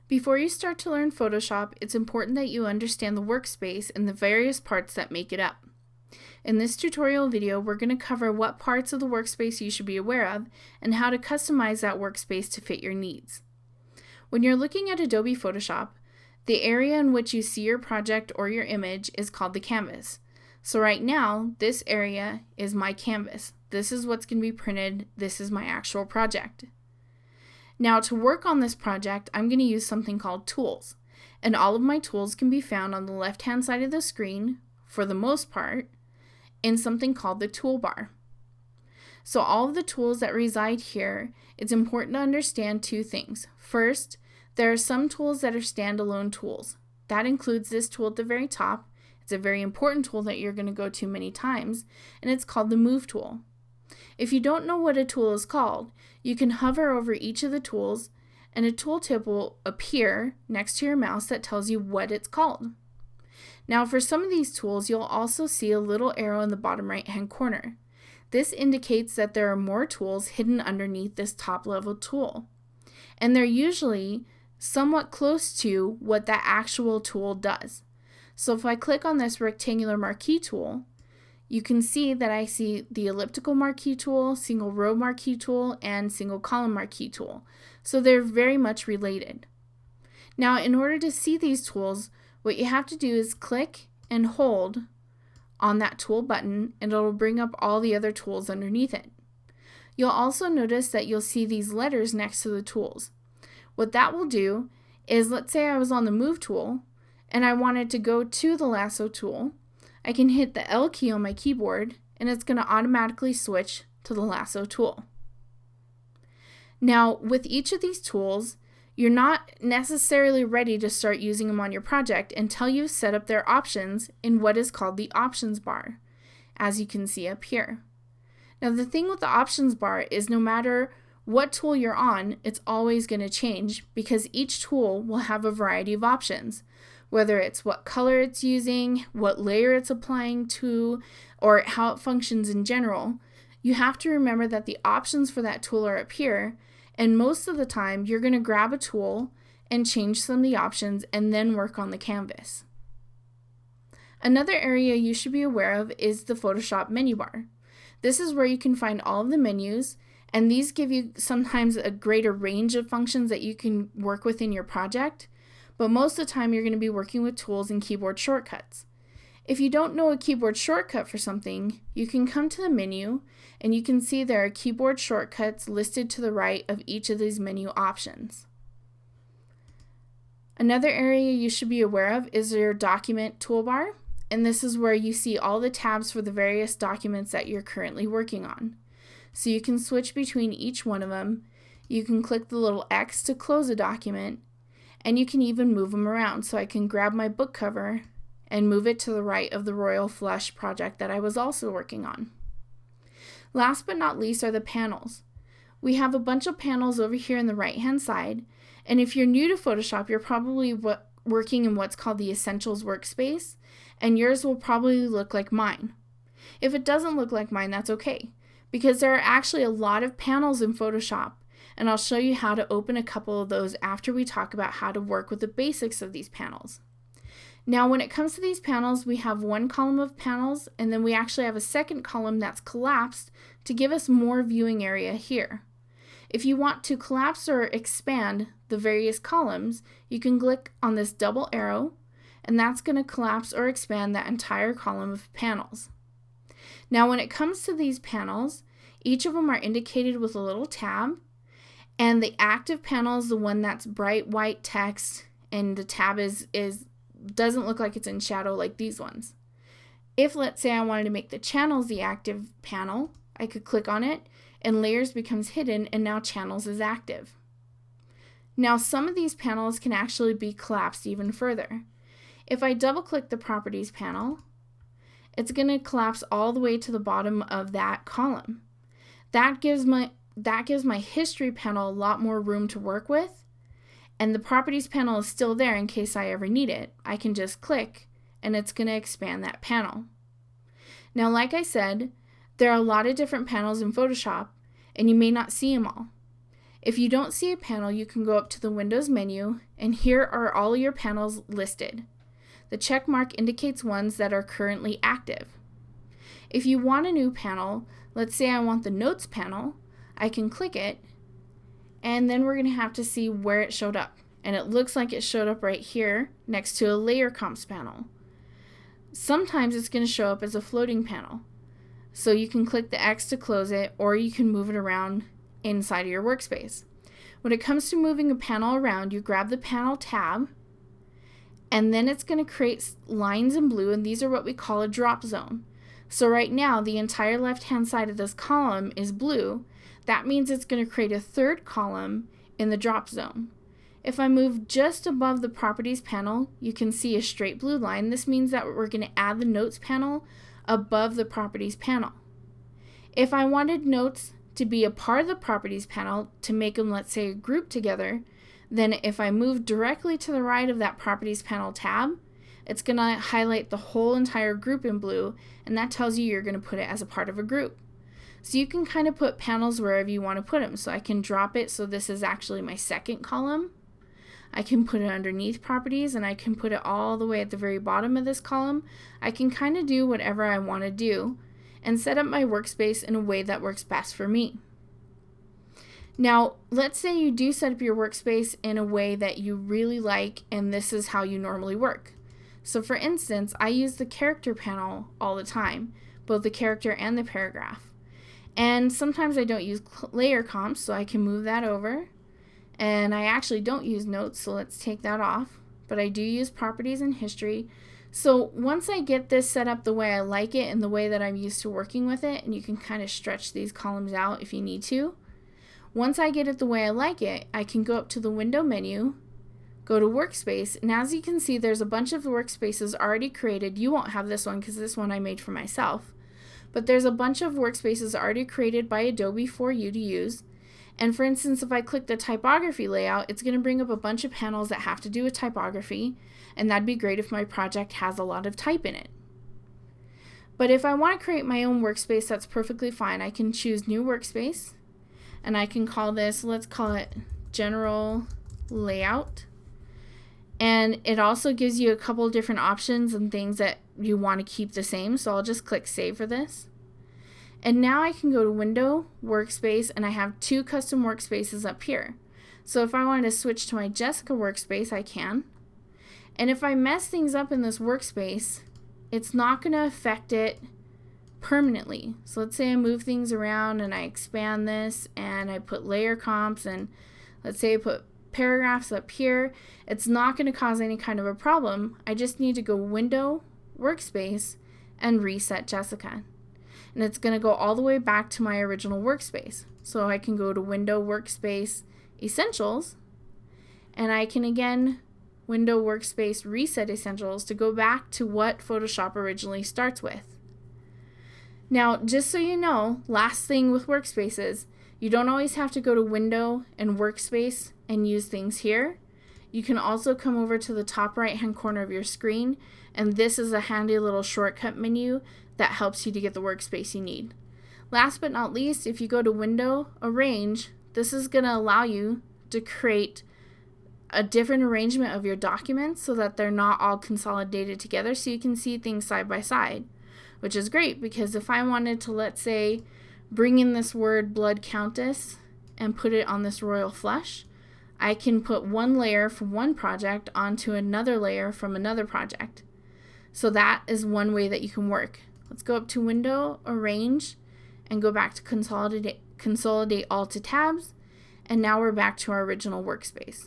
Before you start to learn Photoshop, it's important that you understand the workspace and the various parts that make it up. In this tutorial video, we're going to cover what parts of the workspace you should be aware of and how to customize that workspace to fit your needs. When you're looking at Adobe Photoshop, the area in which you see your project or your image is called the canvas. So right now, this area is my canvas. This is what's going to be printed. This is my actual project. Now to work on this project, I'm going to use something called tools. And all of my tools can be found on the left-hand side of the screen, for the most part, in something called the toolbar. So all of the tools that reside here, it's important to understand two things. First, there are some tools that are standalone tools. That includes this tool at the very top. It's a very important tool that you're going to go to many times, and it's called the Move tool. If you don't know what a tool is called, you can hover over each of the tools and a tooltip will appear next to your mouse that tells you what it's called. Now for some of these tools, you'll also see a little arrow in the bottom right-hand corner. This indicates that there are more tools hidden underneath this top-level tool, and they're usually somewhat close to what that actual tool does. So if I click on this rectangular marquee tool, you can see that I see the elliptical marquee tool, single row marquee tool, and single column marquee tool. So they're very much related. Now in order to see these tools, what you have to do is click and hold on that tool button and it'll bring up all the other tools underneath it. You'll also notice that you'll see these letters next to the tools. What that will do is, let's say I was on the Move tool and I wanted to go to the Lasso tool, I can hit the L key on my keyboard and it's going to automatically switch to the Lasso tool. Now with each of these tools, you're not necessarily ready to start using them on your project until you've set up their options in what is called the options bar, as you can see up here. Now the thing with the options bar is no matter what tool you're on, it's always going to change because each tool will have a variety of options. Whether it's what color it's using, what layer it's applying to, or how it functions in general, you have to remember that the options for that tool are up here, and most of the time you're going to grab a tool and change some of the options and then work on the canvas. Another area you should be aware of is the Photoshop menu bar. This is where you can find all of the menus, and these give you sometimes a greater range of functions that you can work with in your project. But most of the time you're going to be working with tools and keyboard shortcuts. If you don't know a keyboard shortcut for something, you can come to the menu and you can see there are keyboard shortcuts listed to the right of each of these menu options. Another area you should be aware of is your document toolbar, and this is where you see all the tabs for the various documents that you're currently working on. So you can switch between each one of them. You can click the little X to close a document, and you can even move them around. So I can grab my book cover and move it to the right of the Royal Flush project that I was also working on. Last but not least are the panels. We have a bunch of panels over here on the right hand side, and if you're new to Photoshop, you're probably working in what's called the Essentials workspace, and yours will probably look like mine. If it doesn't look like mine, that's okay, because there are actually a lot of panels in Photoshop, and I'll show you how to open a couple of those after we talk about how to work with the basics of these panels. Now when it comes to these panels, we have one column of panels, and then we actually have a second column that's collapsed to give us more viewing area here. If you want to collapse or expand the various columns, you can click on this double arrow, and that's going to collapse or expand that entire column of panels. Now when it comes to these panels, each of them are indicated with a little tab. And the active panel is the one that's bright white text, and the tab doesn't look like it's in shadow like these ones. If let's say I wanted to make the channels the active panel, I could click on it and layers becomes hidden and now channels is active. Now some of these panels can actually be collapsed even further. If I double click the properties panel, it's going to collapse all the way to the bottom of that column. That gives my history panel a lot more room to work with, and the properties panel is still there in case I ever need it. I can just click and it's going to expand that panel. Now like I said, there are a lot of different panels in Photoshop and you may not see them all. If you don't see a panel, you can go up to the Windows menu, and here are all your panels listed. The check mark indicates ones that are currently active. If you want a new panel, let's say I want the Notes panel, I can click it, and then we're going to have to see where it showed up. And it looks like it showed up right here next to a Layer Comps panel. Sometimes it's going to show up as a floating panel. So you can click the X to close it, or you can move it around inside of your workspace. When it comes to moving a panel around, you grab the Panel tab, and then it's going to create lines in blue, and these are what we call a drop zone. So right now, the entire left-hand side of this column is blue. That means it's going to create a third column in the drop zone. If I move just above the Properties panel, you can see a straight blue line. This means that we're going to add the Notes panel above the Properties panel. If I wanted Notes to be a part of the Properties panel to make them, let's say, group together, then if I move directly to the right of that Properties panel tab, it's going to highlight the whole entire group in blue, and that tells you you're going to put it as a part of a group. So you can kind of put panels wherever you want to put them. So I can drop it so this is actually my second column. I can put it underneath Properties, and I can put it all the way at the very bottom of this column. I can kind of do whatever I want to do and set up my workspace in a way that works best for me. Now, let's say you do set up your workspace in a way that you really like, and this is how you normally work. So for instance, I use the Character panel all the time, both the character and the paragraph. And sometimes I don't use Layer Comps, so I can move that over. And I actually don't use Notes, so let's take that off. But I do use Properties and History. So once I get this set up the way I like it and the way that I'm used to working with it, and you can kind of stretch these columns out if you need to. Once I get it the way I like it, I can go up to the Window menu, go to Workspace, and as you can see, there's a bunch of workspaces already created. You won't have this one because this one I made for myself. But there's a bunch of workspaces already created by Adobe for you to use. And for instance, if I click the typography layout, it's going to bring up a bunch of panels that have to do with typography, and that'd be great if my project has a lot of type in it. But if I want to create my own workspace, that's perfectly fine. I can choose New Workspace, and I can call this, let's call it General Layout. And it also gives you a couple different options and things that you want to keep the same, so I'll just click Save for this. And now I can go to Window, Workspace, and I have two custom workspaces up here. So if I wanted to switch to my Jessica workspace, I can. And if I mess things up in this workspace, it's not going to affect it permanently. So let's say I move things around and I expand this and I put Layer Comps, and let's say I put paragraphs up here. It's not going to cause any kind of a problem. I just need to go Window, Workspace, and reset Jessica. And it's going to go all the way back to my original workspace. So I can go to Window, Workspace, Essentials, and I can again Window, Workspace, Reset Essentials to go back to what Photoshop originally starts with. Now, just so you know, last thing with workspaces, you don't always have to go to Window and Workspace and use things here. You can also come over to the top right hand corner of your screen, and this is a handy little shortcut menu that helps you to get the workspace you need. Last but not least, if you go to Window, Arrange, this is going to allow you to create a different arrangement of your documents so that they're not all consolidated together, so you can see things side by side, which is great because if I wanted to, let's say, bring in this word Blood Countess and put it on this Royal Flush, I can put one layer from one project onto another layer from another project. So that is one way that you can work. Let's go up to Window, Arrange, and go back to Consolidate all to tabs, and now we're back to our original workspace.